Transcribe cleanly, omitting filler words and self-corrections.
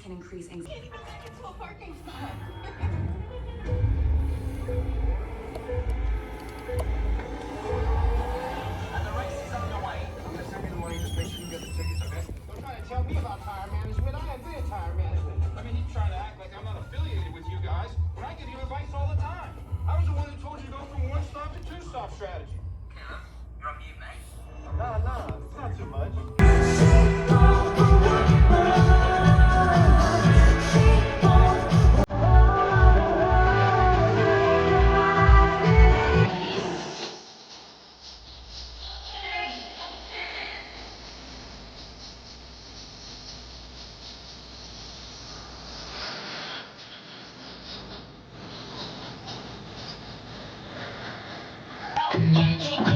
can increase anxiety. Can't even make it to a parking spot. And the race is underway. I'm gonna send you the money. Just make sure you get the tickets, okay? Don't try to tell me about tire management. I invent tire management. I mean, he's trying to act like I'm not affiliated with you guys, but I give you advice all the time. I was the one that told you to go from one-stop to two-stop strategy. Caleb, you're on mute, mate. Nah, it's not too much. Magic.